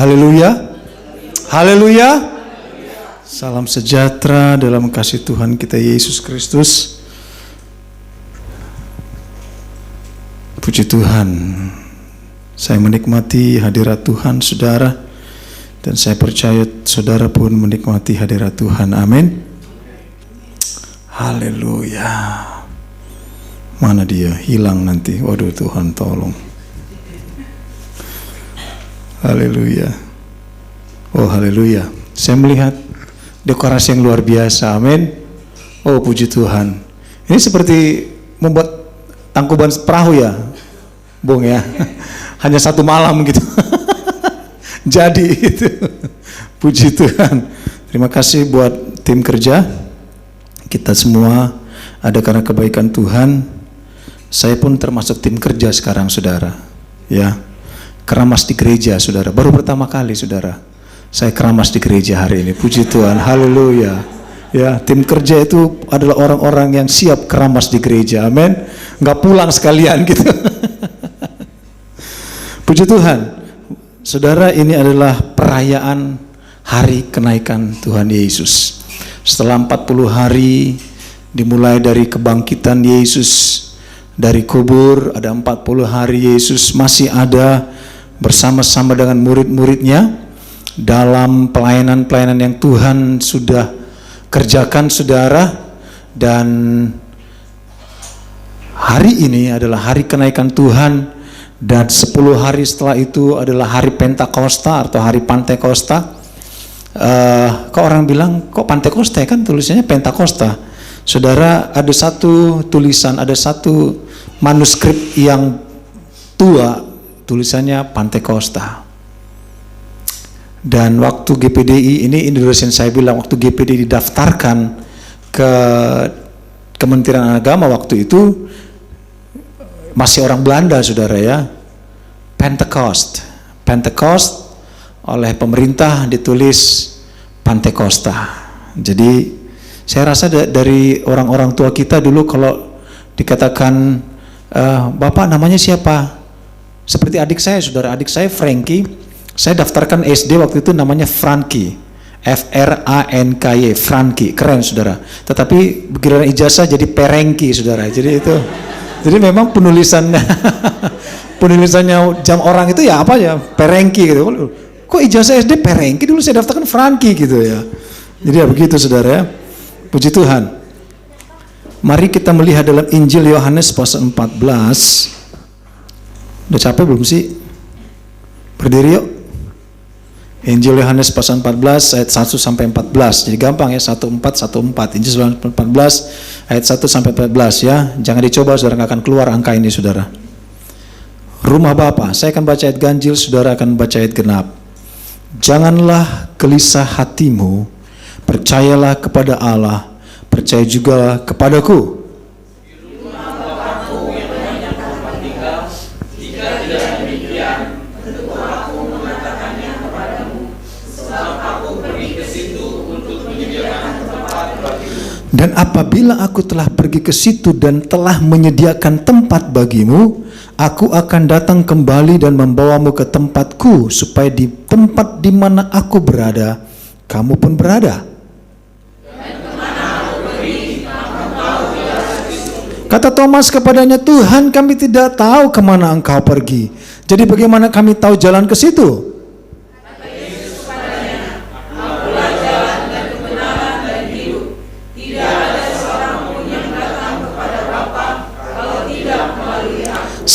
Haleluya. Haleluya. Salam sejahtera dalam kasih Tuhan kita Yesus Kristus. Puji Tuhan. Saya menikmati hadirat Tuhan, saudara. Dan saya percaya saudara pun menikmati hadirat Tuhan. Amin. Haleluya. Mana dia? Hilang nanti. Waduh, Tuhan tolong. Haleluya. Oh, haleluya. Saya melihat dekorasi yang luar biasa. Amin. Oh, puji Tuhan. Ini seperti membuat tangkuban perahu ya, Bung ya. Hanya satu malam gitu. Jadi itu. Puji Tuhan. Terima kasih buat tim kerja. Kita semua ada karena kebaikan Tuhan. Saya pun termasuk tim kerja sekarang, saudara. Ya. Keramas di gereja, saudara. Baru pertama kali, saudara. Saya keramas di gereja hari ini. Puji Tuhan. Haleluya. Ya, tim kerja itu adalah orang-orang yang siap keramas di gereja. Amin. Nggak pulang sekalian gitu. Puji Tuhan. Saudara, ini adalah perayaan hari kenaikan Tuhan Yesus. Setelah 40 hari dimulai dari kebangkitan Yesus dari kubur, ada 40 hari Yesus masih ada bersama-sama dengan murid-muridnya dalam pelayanan-pelayanan yang Tuhan sudah kerjakan, saudara. Dan hari ini adalah hari kenaikan Tuhan, dan 10 hari setelah itu adalah hari Pentakosta atau hari Pantekosta. Kok orang bilang kok Pantekosta, kan tulisannya Pentakosta. Saudara, ada satu tulisan, ada satu manuskrip yang tua, tulisannya Pantekosta. Dan waktu GPDI, ini Indonesian saya bilang, waktu GPDI didaftarkan ke Kementerian Agama waktu itu, masih orang Belanda, saudara ya. Pentecost oleh pemerintah ditulis Pantekosta. Jadi saya rasa dari orang-orang tua kita dulu kalau dikatakan Bapak namanya siapa? Seperti adik saya, saudara, adik saya Frankie, saya daftarkan SD waktu itu namanya Frankie, F-R-A-N-K-Y, Frankie, keren saudara. Tetapi giliran ijazah jadi Perengki, saudara. Jadi itu, jadi memang penulisannya, penulisannya jam orang itu ya apa ya, Perengki gitu. Kok ijazah SD Perengki, dulu saya daftarkan Frankie gitu ya. Jadi ya begitu, saudara ya. Puji Tuhan. Mari kita melihat dalam Injil Yohanes pasal 14. Udah capek belum sih? Berdiri yuk. Injil Yohanes pasal 14 ayat 1 sampai 14. Jadi gampang ya, 1414. Injil Yohanes 14 ayat 1 sampai 14 ya. Jangan dicoba, saudara, nggak akan keluar angka ini, saudara. Rumah Bapa, saya akan baca ayat ganjil, saudara akan baca ayat genap. Janganlah gelisah hatimu, percayalah kepada Allah, percaya juga kepadaku. Dan apabila aku telah pergi ke situ dan telah menyediakan tempat bagimu, aku akan datang kembali dan membawamu ke tempatku, supaya di tempat di mana aku berada, kamu pun berada. Kata Thomas kepadanya, Tuhan, kami tidak tahu kemana engkau pergi. Jadi bagaimana kami tahu jalan ke situ?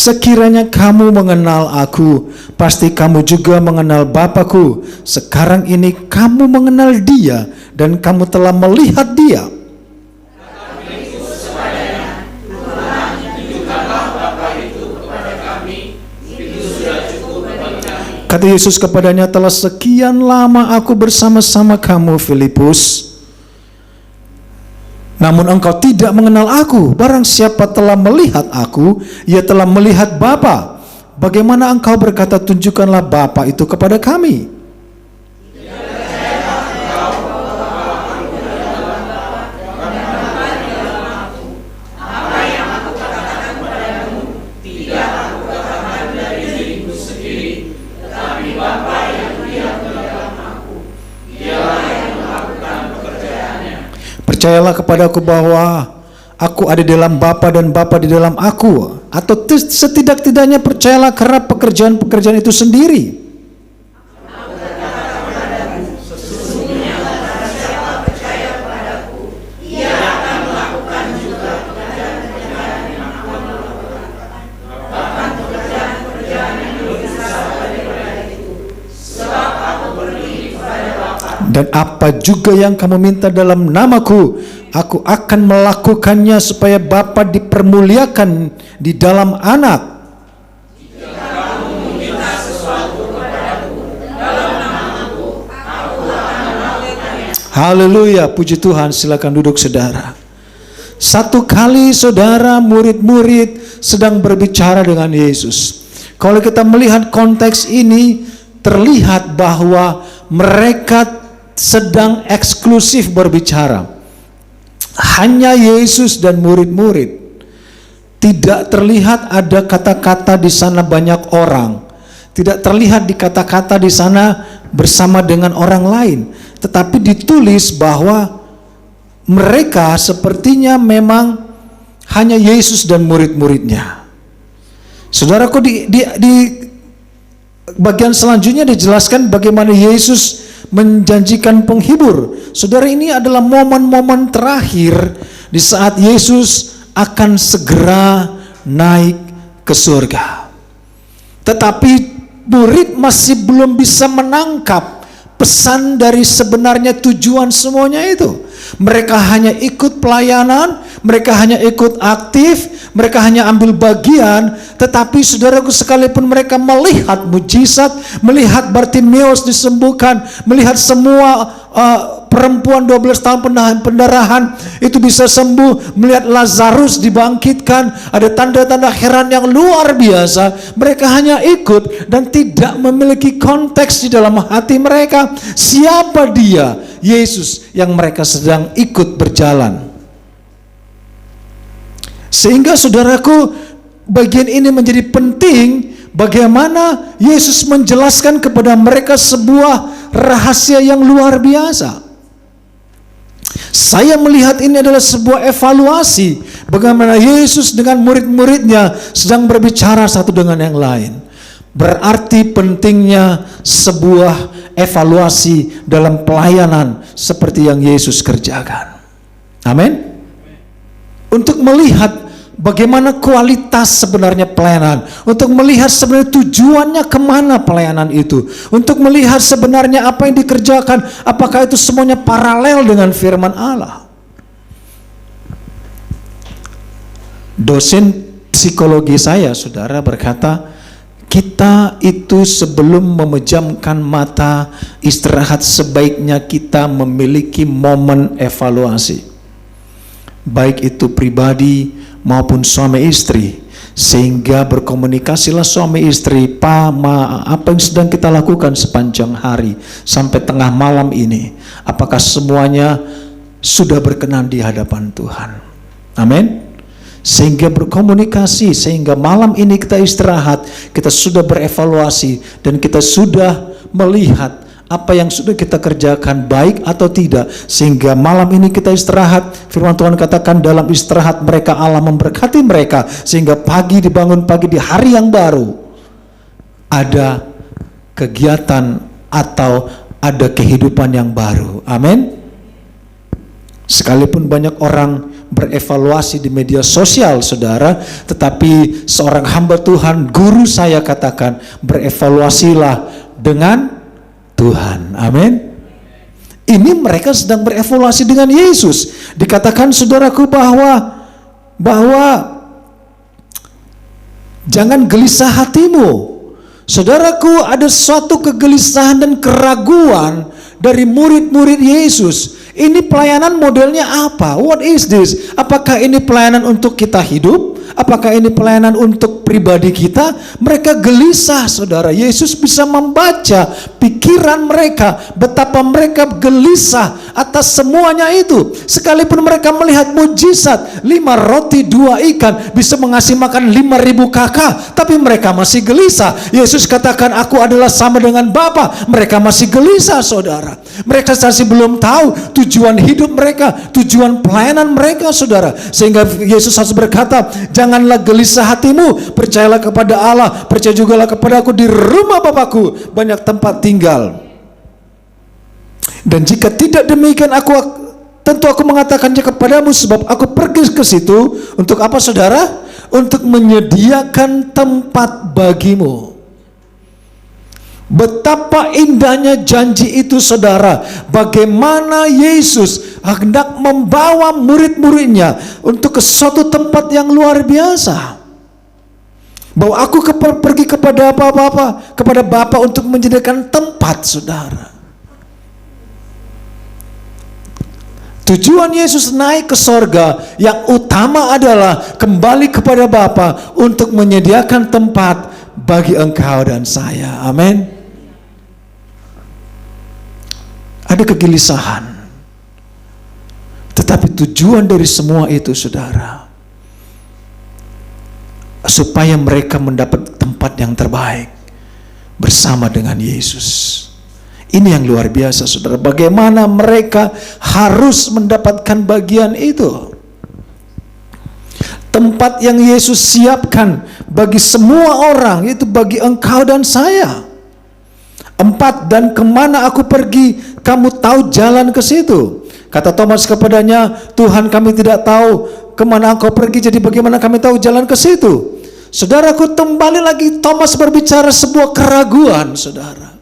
Sekiranya kamu mengenal aku, pasti kamu juga mengenal Bapa-Ku. Sekarang ini kamu mengenal Dia dan kamu telah melihat Dia. Kata Yesus kepadanya, telah sekian lama aku bersama-sama kamu, Filipus, namun engkau tidak mengenal aku. Barang siapa telah melihat aku, ia telah melihat Bapa. Bagaimana engkau berkata, tunjukkanlah Bapa itu kepada kami? percayalah kepadaku bahwa aku ada di dalam Bapa dan Bapa di dalam aku. Atau setidak-tidaknya percayalah karena pekerjaan-pekerjaan itu sendiri. Dan apa juga yang kamu minta dalam namaku, aku akan melakukannya supaya Bapa dipermuliakan di dalam Anak. Jika kamu meminta sesuatu kepadaku dalam namaku, aku akan melakukannya. Haleluya, puji Tuhan. Silakan duduk saudara. Satu kali saudara murid-murid sedang berbicara dengan Yesus. Kalau kita melihat konteks ini, terlihat bahwa mereka sedang eksklusif berbicara. Hanya Yesus dan murid-murid. Tidak terlihat ada kata-kata di sana banyak orang. Tidak terlihat di kata-kata di sana bersama dengan orang lain. Tetapi ditulis bahwa mereka sepertinya memang hanya Yesus dan murid-muridnya. Saudaraku, di bagian selanjutnya dijelaskan bagaimana Yesus menjanjikan penghibur. Saudara, ini adalah momen-momen terakhir di saat Yesus akan segera naik ke surga. Tetapi murid masih belum bisa menangkap pesan dari sebenarnya tujuan semuanya itu. Mereka hanya ikut pelayanan, mereka hanya ikut aktif, mereka hanya ambil bagian. Tetapi saudaraku, sekalipun mereka melihat mujizat, melihat Bartimeus disembuhkan, melihat semua perempuan 12 tahun pendarahan itu bisa sembuh, melihat Lazarus dibangkitkan, ada tanda-tanda heran yang luar biasa, mereka hanya ikut dan tidak memiliki konteks di dalam hati mereka. Siapa dia, Yesus, yang mereka sedang ikut berjalan. Sehingga saudaraku, bagian ini menjadi penting. Bagaimana Yesus menjelaskan kepada mereka sebuah rahasia yang luar biasa. Saya melihat ini adalah sebuah evaluasi bagaimana Yesus dengan murid-muridnya sedang berbicara satu dengan yang lain. Berarti pentingnya sebuah evaluasi dalam pelayanan seperti yang Yesus kerjakan. Amin. Untuk melihat bagaimana kualitas sebenarnya pelayanan, untuk melihat sebenarnya tujuannya kemana pelayanan itu, untuk melihat sebenarnya apa yang dikerjakan, apakah itu semuanya paralel dengan firman Allah. Dosen psikologi saya, saudara, berkata, kita itu sebelum memejamkan mata istirahat sebaiknya kita memiliki momen evaluasi, baik itu pribadi maupun suami istri, sehingga berkomunikasilah suami istri, apa yang sedang kita lakukan sepanjang hari sampai tengah malam ini, apakah semuanya sudah berkenan di hadapan Tuhan. Amin. Sehingga berkomunikasi, sehingga malam ini kita istirahat, kita sudah berevaluasi dan kita sudah melihat apa yang sudah kita kerjakan baik atau tidak, sehingga malam ini kita istirahat. Firman Tuhan katakan dalam istirahat mereka Allah memberkati mereka, sehingga pagi dibangun pagi di hari yang baru ada kegiatan atau ada kehidupan yang baru. Amin. Sekalipun banyak orang berevaluasi di media sosial, saudara, tetapi seorang hamba Tuhan, guru saya katakan, berevaluasilah dengan Tuhan. Amin. Ini mereka sedang berevaluasi dengan Yesus. Dikatakan saudaraku bahwa jangan gelisah hatimu. Saudaraku, ada suatu kegelisahan dan keraguan dari murid-murid Yesus. Ini pelayanan modelnya apa? What is this? Apakah ini pelayanan untuk kita hidup? Apakah ini pelayanan untuk pribadi kita? Mereka gelisah, saudara. Yesus bisa membaca pikiran mereka, betapa mereka gelisah atas semuanya itu. Sekalipun mereka melihat mujizat, 5 roti 2 ikan bisa mengasih makan 5.000 kakak, tapi mereka masih gelisah. Yesus katakan, aku adalah sama dengan Bapa. Mereka masih gelisah, saudara. Mereka masih belum tahu tujuan hidup mereka, tujuan pelayanan mereka, saudara. Sehingga Yesus harus berkata, janganlah gelisah hatimu, percayalah kepada Allah, percaya jugalah kepada aku. Di rumah Bapakku banyak tempat tinggal. Dan jika tidak demikian, tentu aku mengatakannya kepadamu, sebab aku pergi ke situ untuk apa, saudara? Untuk menyediakan tempat bagimu. Betapa indahnya janji itu, saudara. Bagaimana Yesus hendak membawa murid-muridnya untuk ke suatu tempat yang luar biasa. Bahwa aku pergi kepada Bapa untuk menyediakan tempat, saudara. Tujuan Yesus naik ke sorga yang utama adalah kembali kepada Bapa untuk menyediakan tempat bagi engkau dan saya. Amin. Ada kegelisahan, tetapi tujuan dari semua itu, saudara, supaya mereka mendapat tempat yang terbaik bersama dengan Yesus. Ini yang luar biasa, saudara. Bagaimana mereka harus mendapatkan bagian itu. Tempat yang Yesus siapkan bagi semua orang, itu bagi engkau dan saya. 4, dan kemana aku pergi, kamu tahu jalan ke situ. Kata Thomas kepadanya, Tuhan, kami tidak tahu kemana engkau pergi, jadi bagaimana kami tahu jalan ke situ? Saudaraku, kembali lagi Thomas berbicara sebuah keraguan, saudara.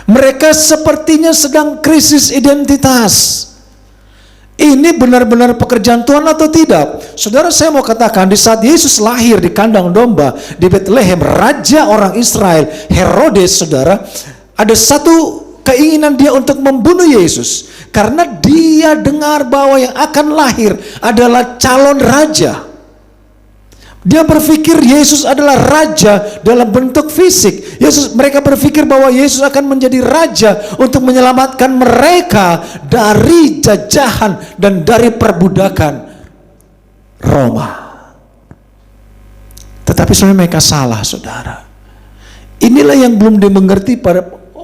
Mereka sepertinya sedang krisis identitas. Ini benar-benar pekerjaan Tuhan atau tidak? Saudara, saya mau katakan, di saat Yesus lahir di kandang domba di Bethlehem, raja orang Israel Herodes, saudara, ada satu keinginan dia untuk membunuh Yesus, karena dia dengar bahwa yang akan lahir adalah calon raja. Dia berpikir Yesus adalah raja dalam bentuk fisik. Mereka berpikir bahwa Yesus akan menjadi raja untuk menyelamatkan mereka dari jajahan dan dari perbudakan Roma. Tetapi sebenarnya mereka salah, saudara. Inilah yang belum dimengerti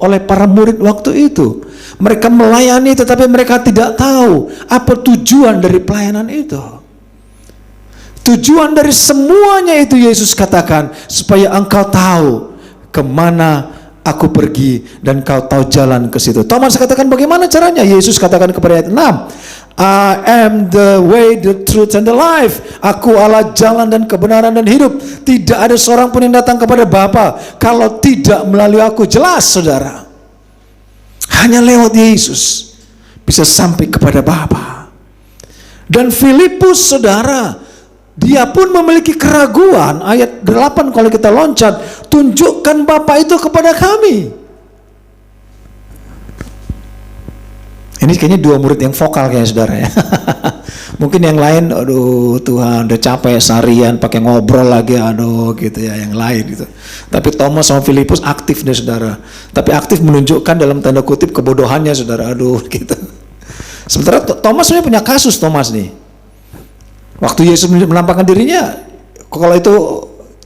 oleh para murid waktu itu. Mereka melayani, tetapi mereka tidak tahu apa tujuan dari pelayanan itu. Tujuan dari semuanya itu Yesus katakan, supaya engkau tahu kemana aku pergi dan kau tahu jalan ke situ. Thomas katakan, bagaimana caranya? Yesus katakan kepada ayat 6, I am the way, the truth, and the life. Aku adalah jalan dan kebenaran dan hidup. Tidak ada seorang pun yang datang kepada Bapa kalau tidak melalui aku. Jelas, saudara. Hanya lewat Yesus bisa sampai kepada Bapa. Dan Filipus, saudara, dia pun memiliki keraguan. Ayat 8 kalau kita loncat, tunjukkan Bapa itu kepada kami. Ini kayaknya 2 murid yang vokal kayaknya, saudara ya. Mungkin yang lain, aduh Tuhan, udah capek seharian pakai ngobrol lagi, aduh gitu ya, yang lain gitu. Tapi Thomas sama Filipus aktif deh, saudara. Tapi aktif menunjukkan dalam tanda kutip kebodohannya, saudara. Aduh gitu. Sementara Thomas sebenarnya punya kasus, Thomas nih. Waktu Yesus menampakkan dirinya, kalau itu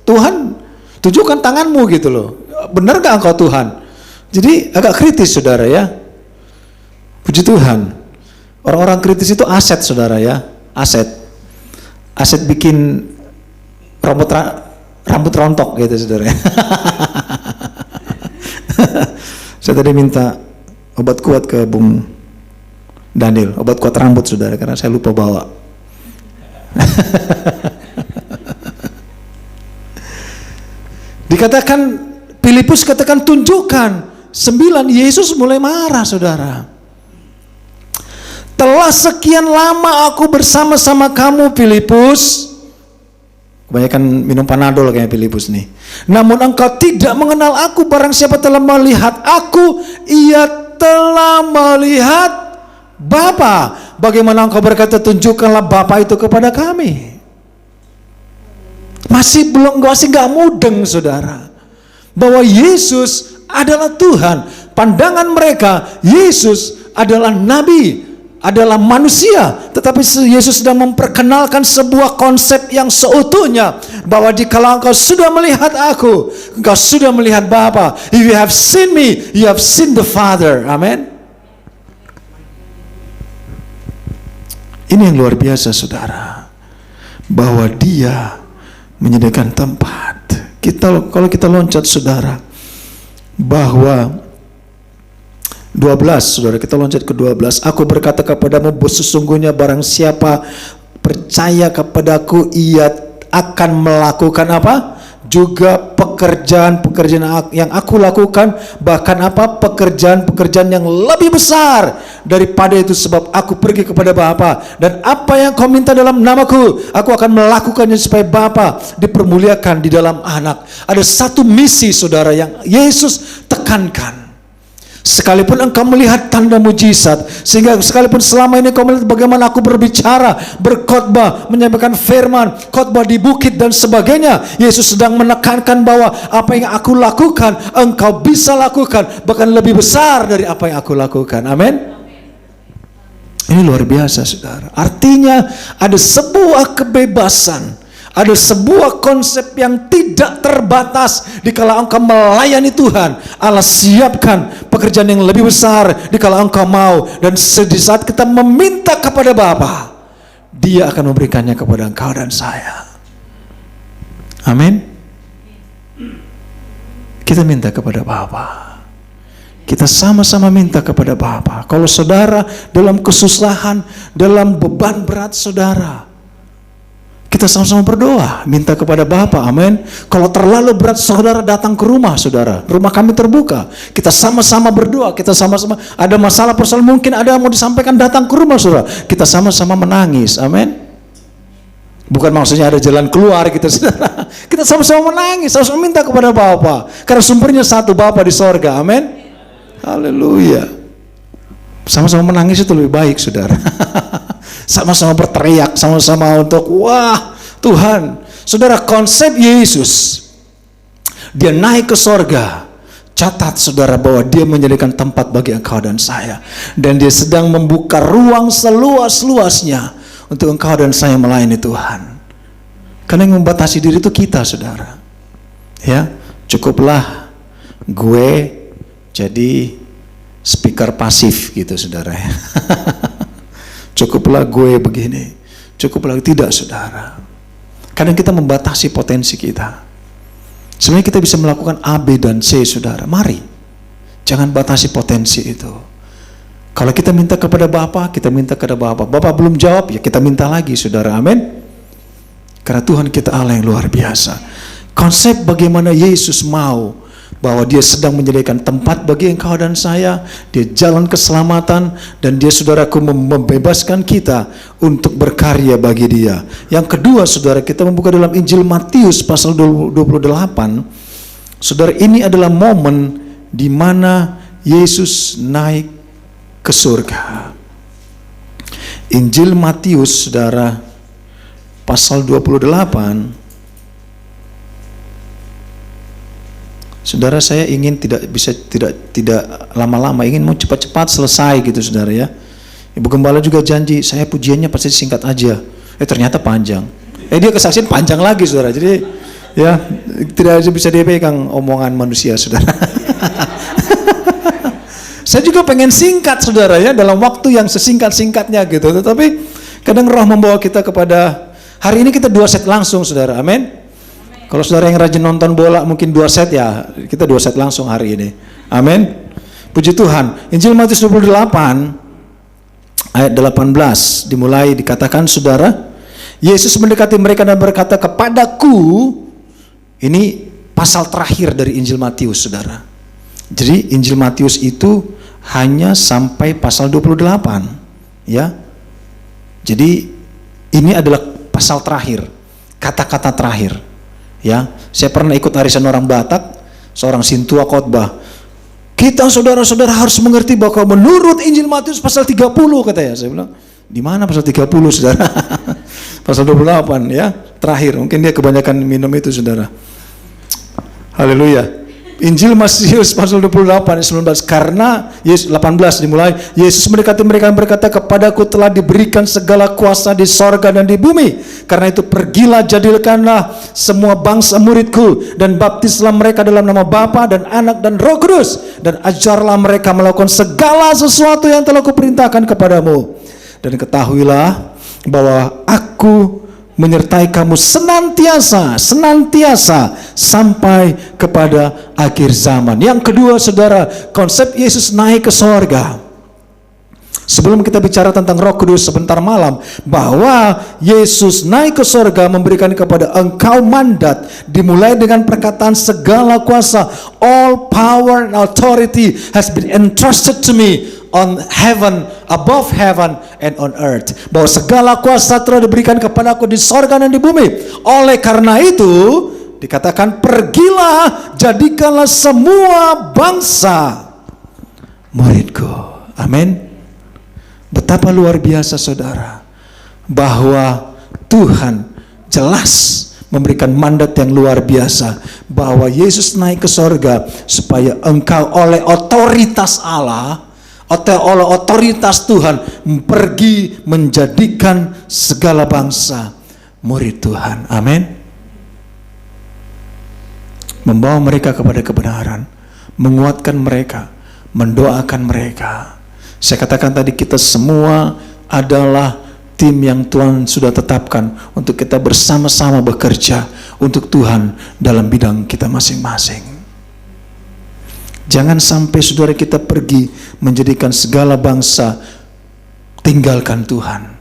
Tuhan, tunjukkan tanganmu gitu loh. Benar gak engkau Tuhan? Jadi agak kritis, saudara ya. Puji Tuhan. Orang-orang kritis itu aset, saudara ya. Aset bikin rambut rontok gitu, saudara ya. Saya tadi minta obat kuat ke Bung Daniel, obat kuat rambut, saudara, karena saya lupa bawa. Dikatakan, Filipus katakan, tunjukkan. 9, Yesus mulai marah, saudara. Telah sekian lama aku bersama-sama kamu, Filipus. Kebanyakan minum Panadol kayak Filipus nih. Namun engkau tidak mengenal aku. Barang siapa telah melihat aku, ia telah melihat Bapa. Bagaimana engkau berkata, tunjukkanlah Bapa itu kepada kami? Masih nggak mudeng, saudara, bahwa Yesus adalah Tuhan. Pandangan mereka, Yesus adalah nabi, adalah manusia. Tetapi Yesus sedang memperkenalkan sebuah konsep yang seutuhnya, bahwa jikalau engkau sudah melihat aku, engkau sudah melihat Bapa. If you have seen me, you have seen the Father. Amin. Ini yang luar biasa, saudara, bahwa Dia menyediakan tempat. Kalau kita loncat, saudara, bahwa 12, saudara, kita loncat ke 12. Aku berkata kepadamu, sesungguhnya barang siapa percaya kepadaku, ia akan melakukan apa? Juga pekerjaan-pekerjaan yang aku lakukan, bahkan apa? Pekerjaan-pekerjaan yang lebih besar daripada itu, sebab aku pergi kepada Bapa, dan apa yang kau minta dalam namaku, aku akan melakukannya supaya Bapa dipermuliakan di dalam Anak. Ada satu misi, saudara, yang Yesus tekankan. Sekalipun engkau melihat tanda mujizat, sehingga sekalipun selama ini engkau melihat bagaimana aku berbicara, berkhotbah, menyampaikan firman, khotbah di bukit dan sebagainya, Yesus sedang menekankan bahwa apa yang aku lakukan, engkau bisa lakukan, bahkan lebih besar dari apa yang aku lakukan. Amin. Ini luar biasa, saudara. Artinya ada sebuah kebebasan, ada sebuah konsep yang tidak terbatas dikala engkau melayani Tuhan. Allah siapkan pekerjaan yang lebih besar dikala engkau mau. Dan di saat kita meminta kepada Bapa, Dia akan memberikannya kepada engkau dan saya. Amin. Kita minta kepada Bapa. Kita sama-sama minta kepada Bapa. Kalau saudara dalam kesusahan, dalam beban berat saudara, kita sama-sama berdoa, minta kepada Bapa. Amin. Kalau terlalu berat, saudara datang ke rumah, saudara. Rumah kami terbuka. Kita sama-sama berdoa. Kita sama-sama ada masalah persoalan, mungkin ada yang mau disampaikan, datang ke rumah, saudara. Kita sama-sama menangis. Amin. Bukan maksudnya ada jalan keluar kita, saudara. Kita sama-sama menangis, sama-sama minta kepada Bapa. Karena sumbernya satu, Bapa di sorga. Amin. Haleluya. Sama-sama menangis itu lebih baik, saudara. Sama-sama berteriak, sama-sama untuk wah Tuhan. Saudara, konsep Yesus, Dia naik ke sorga. Catat, saudara, bahwa Dia menyediakan tempat bagi engkau dan saya, dan Dia sedang membuka ruang seluas-luasnya untuk engkau dan saya melayani Tuhan. Karena yang membatasi diri itu kita, saudara. Ya, cukuplah gue jadi speaker pasif gitu, saudara. Cukuplah gue begini, cukuplah tidak, saudara. Kadang kita membatasi potensi kita. Sebenarnya kita bisa melakukan A, B, dan C, saudara. Mari, jangan batasi potensi itu. Kalau kita minta kepada Bapa, kita minta kepada Bapa. Bapa belum jawab, ya kita minta lagi, saudara. Amin. Karena Tuhan kita Allah yang luar biasa. Konsep bagaimana Yesus mau bahwa Dia sedang menyediakan tempat bagi engkau dan saya, Dia jalan keselamatan, dan Dia, saudaraku, membebaskan kita untuk berkarya bagi Dia. Yang kedua, saudara, kita membuka dalam Injil Matius pasal 28. Saudara, ini adalah momen di mana Yesus naik ke surga. Injil Matius, saudara, pasal 28. Saudara, saya ingin tidak lama-lama, ingin mau cepat-cepat selesai gitu, saudara, ya. Ibu Gembala juga janji, saya pujiannya pasti singkat aja. Ternyata panjang. Dia kesaksian panjang lagi, saudara. Jadi ya tidak bisa dipegang omongan manusia, saudara. Saya juga pengen singkat, saudara, ya, dalam waktu yang sesingkat-singkatnya gitu. Tetapi kadang Roh membawa kita kepada, hari ini kita 2 set langsung, saudara. Amin. Kalau saudara yang rajin nonton bola mungkin 2 set, ya kita 2 set langsung hari ini. Amin. Puji Tuhan. Injil Matius 28 ayat 18 dimulai, dikatakan, saudara, Yesus mendekati mereka dan berkata, kepadaku, ini pasal terakhir dari Injil Matius, saudara. Jadi Injil Matius itu hanya sampai pasal 28, ya. Jadi ini adalah pasal terakhir, kata-kata terakhir. Ya, saya pernah ikut arisan orang Batak, seorang sintua khotbah. Kita, saudara-saudara, harus mengerti bahwa menurut Injil Matius pasal 30, katanya. Saya bilang, di mana pasal 30, saudara? Pasal 28, ya. terakhir. Mungkin dia kebanyakan minum itu, saudara. Haleluya. Injil Matius pasal 28 ayat 19, karena Yesus 18 dimulai, Yesus mendekati mereka dan berkata, kepadaku telah diberikan segala kuasa di sorga dan di bumi. Karena itu pergilah, jadikanlah semua bangsa muridku dan baptislah mereka dalam nama Bapa dan Anak dan Roh Kudus, dan ajarlah mereka melakukan segala sesuatu yang telah kuperintahkan kepadamu. Dan ketahuilah bahwa aku menyertai kamu senantiasa sampai kepada akhir zaman. Yang kedua, saudara, konsep Yesus naik ke sorga. Sebelum kita bicara tentang Roh Kudus sebentar malam, bahwa Yesus naik ke sorga memberikan kepada engkau mandat, dimulai dengan perkataan segala kuasa, all power and authority has been entrusted to me on heaven, above heaven and on earth. Bahwa segala kuasa telah diberikan kepadaku di sorga dan di bumi. Oleh karena itu dikatakan, pergilah, jadikanlah semua bangsa muridku. Amin. Betapa luar biasa, saudara, bahwa Tuhan jelas memberikan mandat yang luar biasa, bahwa Yesus naik ke sorga supaya engkau oleh otoritas Allah, oleh otoritas Tuhan, pergi menjadikan segala bangsa murid Tuhan. Amin. Membawa mereka kepada kebenaran, menguatkan mereka, mendoakan mereka. Saya katakan tadi, kita semua adalah tim yang Tuhan sudah tetapkan untuk kita bersama-sama bekerja untuk Tuhan dalam bidang kita masing-masing. Jangan sampai, saudara, kita pergi menjadikan segala bangsa tinggalkan Tuhan.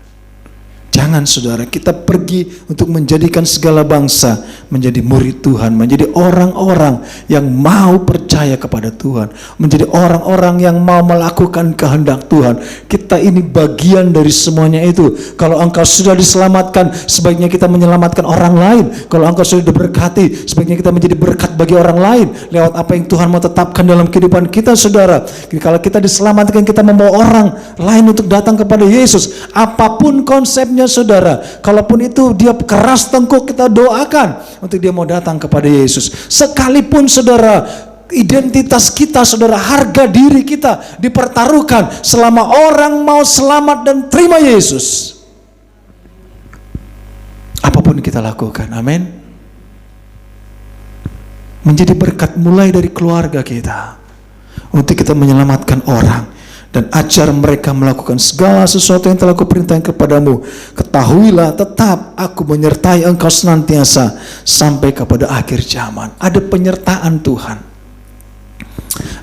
Jangan, saudara, kita pergi untuk menjadikan segala bangsa menjadi murid Tuhan, menjadi orang-orang yang mau percaya kepada Tuhan, menjadi orang-orang yang mau melakukan kehendak Tuhan. Kita ini bagian dari semuanya itu. Kalau engkau sudah diselamatkan, sebaiknya kita menyelamatkan orang lain. Kalau engkau sudah diberkati, sebaiknya kita menjadi berkat bagi orang lain lewat apa yang Tuhan mau tetapkan dalam kehidupan kita, saudara. Kalau kita diselamatkan, kita membawa orang lain untuk datang kepada Yesus. Apapun konsepnya, saudara, kalaupun itu dia keras tengkuk, kita doakan untuk dia mau datang kepada Yesus. Sekalipun, saudara, identitas kita, saudara, harga diri kita dipertaruhkan, selama orang mau selamat dan terima Yesus, apapun kita lakukan. Amin. Menjadi berkat mulai dari keluarga kita, untuk kita menyelamatkan orang dan ajar mereka melakukan segala sesuatu yang telah kuperintahkan kepadamu. Ketahuilah, tetap aku menyertai engkau senantiasa sampai kepada akhir zaman. Ada penyertaan Tuhan,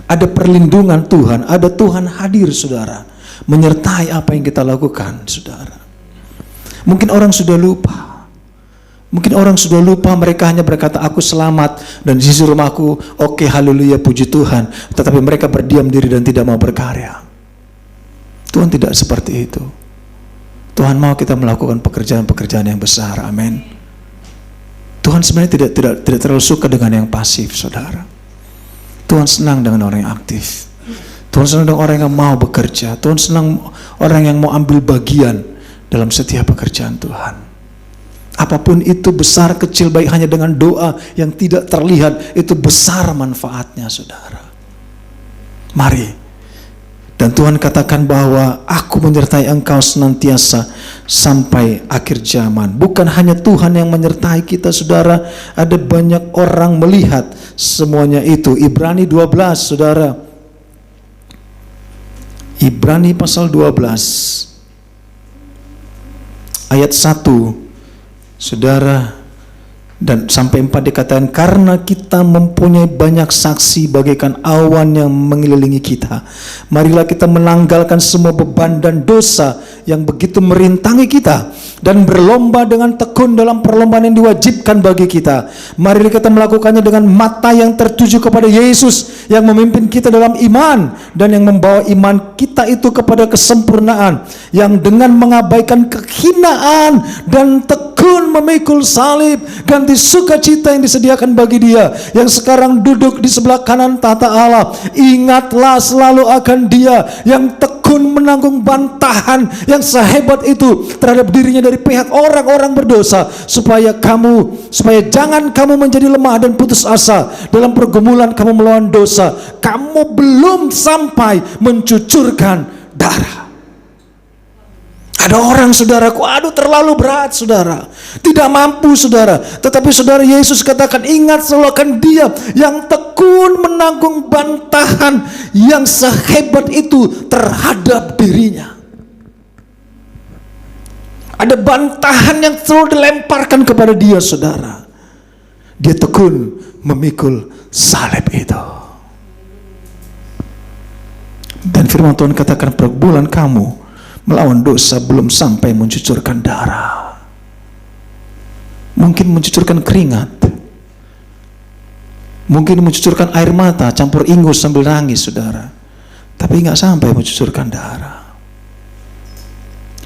ada perlindungan Tuhan, ada Tuhan hadir, saudara, menyertai apa yang kita lakukan, saudara. Mungkin orang sudah lupa, mereka hanya berkata, aku selamat dan di sisi rumahku oke, haleluya, puji Tuhan, tetapi mereka berdiam diri dan tidak mau berkarya. Tuhan tidak seperti itu. Tuhan mau kita melakukan pekerjaan-pekerjaan yang besar. Amin. Tuhan sebenarnya tidak terlalu suka dengan yang pasif, saudara. Tuhan senang dengan orang yang aktif. Tuhan senang dengan orang yang mau bekerja. Tuhan senang orang yang mau ambil bagian dalam setiap pekerjaan Tuhan. Apapun itu, besar kecil, baik hanya dengan doa yang tidak terlihat, itu besar manfaatnya, saudara. Mari. Dan Tuhan katakan bahwa aku menyertai engkau senantiasa sampai akhir zaman. Bukan hanya Tuhan yang menyertai kita, saudara. Ada banyak orang melihat semuanya itu. Ibrani 12, saudara. Ibrani pasal 12 ayat 1, saudara, dan sampai 4 dikatakan, karena kita mempunyai banyak saksi bagaikan awan yang mengelilingi kita, marilah kita menanggalkan semua beban dan dosa yang begitu merintangi kita, dan berlomba dengan tekun dalam perlombaan yang diwajibkan bagi kita. Marilah kita melakukannya dengan mata yang tertuju kepada Yesus yang memimpin kita dalam iman dan yang membawa iman kita itu kepada kesempurnaan, yang dengan mengabaikan kehinaan dan tekun tekun memikul salib, ganti sukacita yang disediakan bagi dia yang sekarang duduk di sebelah kanan tahta Allah. Ingatlah selalu akan dia yang tekun menanggung bantahan yang sehebat itu terhadap dirinya dari pihak orang-orang berdosa, supaya jangan kamu menjadi lemah dan putus asa dalam pergumulan kamu melawan dosa. Kamu belum sampai mencucurkan darah. Ada orang, saudaraku, aduh terlalu berat, saudara, tidak mampu, saudara. Tetapi saudara, Yesus katakan, ingat selalu akan dia yang tekun menanggung bantahan yang sehebat itu terhadap dirinya. Ada bantahan yang selalu dilemparkan kepada dia, saudara. Dia tekun memikul salib itu. Dan firman Tuhan katakan, pergumulan kamu melawan dosa belum sampai mencucurkan darah. Mungkin mencucurkan keringat, mungkin mencucurkan air mata campur ingus sambil nangis, saudara, tapi nggak sampai mencucurkan darah.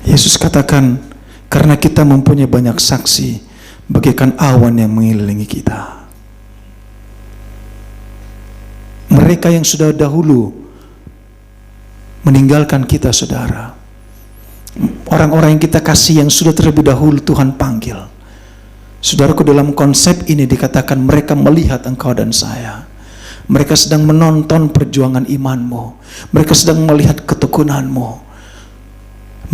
Yesus katakan, karena kita mempunyai banyak saksi, bagaikan awan yang mengelilingi kita. Mereka yang sudah dahulu meninggalkan kita, saudara, orang-orang yang kita kasih yang sudah terlebih dahulu Tuhan panggil. Saudaraku, dalam konsep ini dikatakan mereka melihat engkau dan saya. Mereka sedang menonton perjuangan imanmu. Mereka sedang melihat ketekunanmu.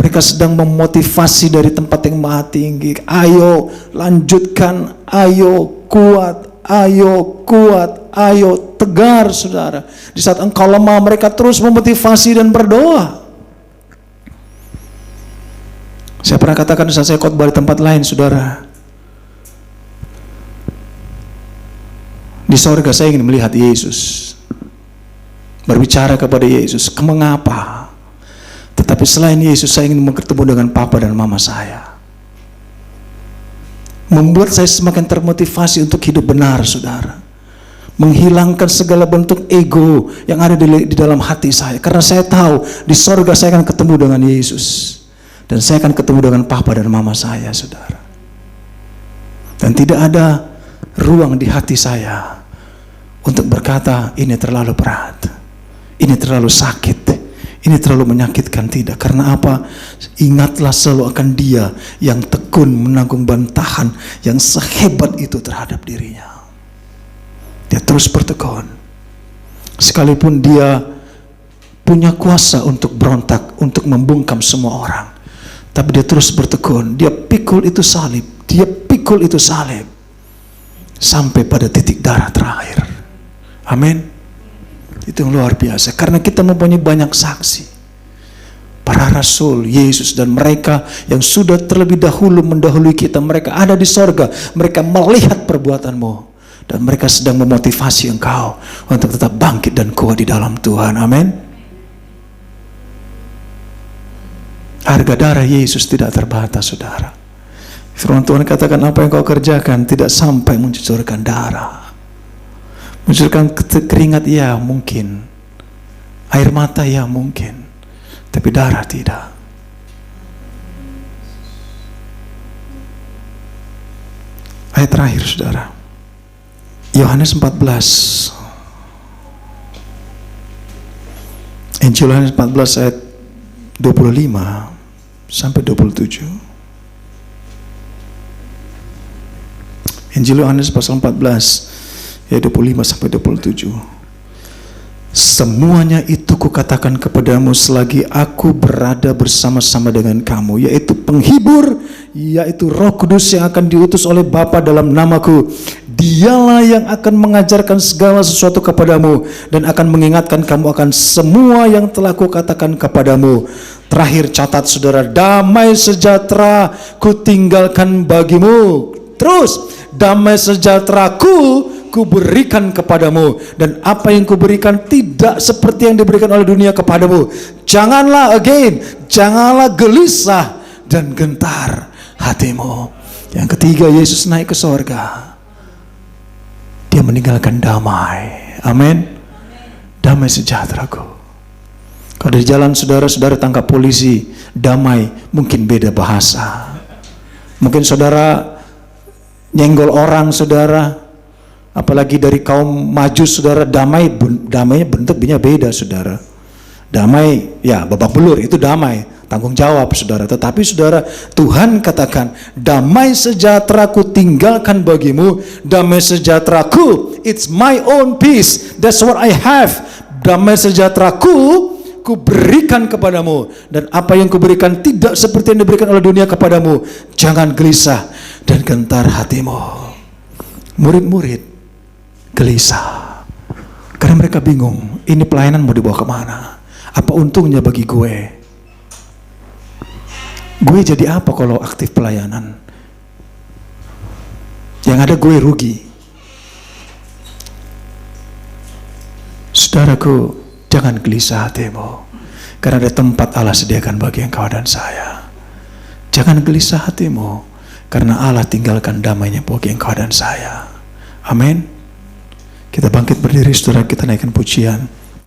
Mereka sedang memotivasi dari tempat yang maha tinggi. Ayo lanjutkan, ayo kuat, ayo kuat, ayo tegar, saudara. Di saat engkau lemah, mereka terus memotivasi dan berdoa. Saya pernah katakan saat saya khotbah di tempat lain, saudara, di sorga saya ingin melihat Yesus, berbicara kepada Yesus, mengapa? Tetapi selain Yesus, saya ingin bertemu dengan Papa dan Mama saya. Membuat saya semakin termotivasi untuk hidup benar, saudara. Menghilangkan segala bentuk ego yang ada di dalam hati saya. Karena saya tahu di sorga saya akan ketemu dengan Yesus. Dan saya akan ketemu dengan Papa dan Mama saya, saudara. Dan tidak ada ruang di hati saya untuk berkata, ini terlalu berat, ini terlalu sakit, ini terlalu menyakitkan. Tidak. Karena apa? Ingatlah selalu akan dia yang tekun menanggung bantahan yang sehebat itu terhadap dirinya. Dia terus bertekun. Sekalipun dia punya kuasa untuk berontak, untuk membungkam semua orang, tapi dia terus bertekun. Dia pikul itu salib, dia pikul itu salib sampai pada titik darah terakhir. Amin. Itu yang luar biasa. Karena kita mempunyai banyak saksi, para rasul, Yesus, dan mereka yang sudah terlebih dahulu mendahului kita. Mereka ada di sorga, mereka melihat perbuatanmu, dan mereka sedang memotivasi engkau untuk tetap bangkit dan kuat di dalam Tuhan. Amin. Harga darah Yesus tidak terbatas, saudara. Firman Tuhan katakan, apa yang kau kerjakan tidak sampai mencucurkan darah. Mencucurkan keringat ya mungkin, air mata ya mungkin, tapi darah tidak. Ayat terakhir, saudara, Yohanes 14. Injil Yohanes 14 ayat 25 sampai 27. Injil Yohanes pasal 14 ayat 25 sampai 27. Semuanya itu kukatakan kepadamu selagi aku berada bersama-sama dengan kamu, yaitu penghibur, yaitu Roh Kudus yang akan diutus oleh Bapa dalam namaku. Dialah yang akan mengajarkan segala sesuatu kepadamu dan akan mengingatkan kamu akan semua yang telah kukatakan kepadamu. Terakhir catat, saudara, damai sejahtera kutinggalkan bagimu. Terus, damai sejahteraku kuberikan kepadamu, dan apa yang kuberikan tidak seperti yang diberikan oleh dunia kepadamu. Janganlah gelisah dan gentar hatimu. Yang ketiga, Yesus naik ke sorga. Dia meninggalkan damai. Amin. Damai sejahteraku. Kalau di jalan saudara tangkap polisi, damai mungkin beda bahasa. Mungkin saudara nyenggol orang, saudara, apalagi dari kaum Majus, saudara, damainya bentuknya beda, saudara. Damai, ya babak belur itu damai, tanggung jawab, saudara. Tetapi saudara, Tuhan katakan, damai sejahtera-Ku tinggalkan bagimu, damai sejahtera-Ku, it's my own peace, that's what I have. Damai sejahtera-Ku Ku berikan kepadamu, dan apa yang Ku berikan tidak seperti yang diberikan oleh dunia kepadamu. Jangan gelisah dan gentar hatimu. Murid-murid gelisah karena mereka bingung, ini pelayanan mau dibawa kemana? Apa untungnya bagi gue? Gue jadi apa kalau aktif pelayanan? Yang ada gue rugi. Saudaraku, jangan gelisah hatimu, karena ada tempat Allah sediakan bagi engkau dan saya. Jangan gelisah hatimu, karena Allah tinggalkan damainya bagi engkau dan saya. Amin. Kita bangkit berdiri, saudara, kita naikkan pujian.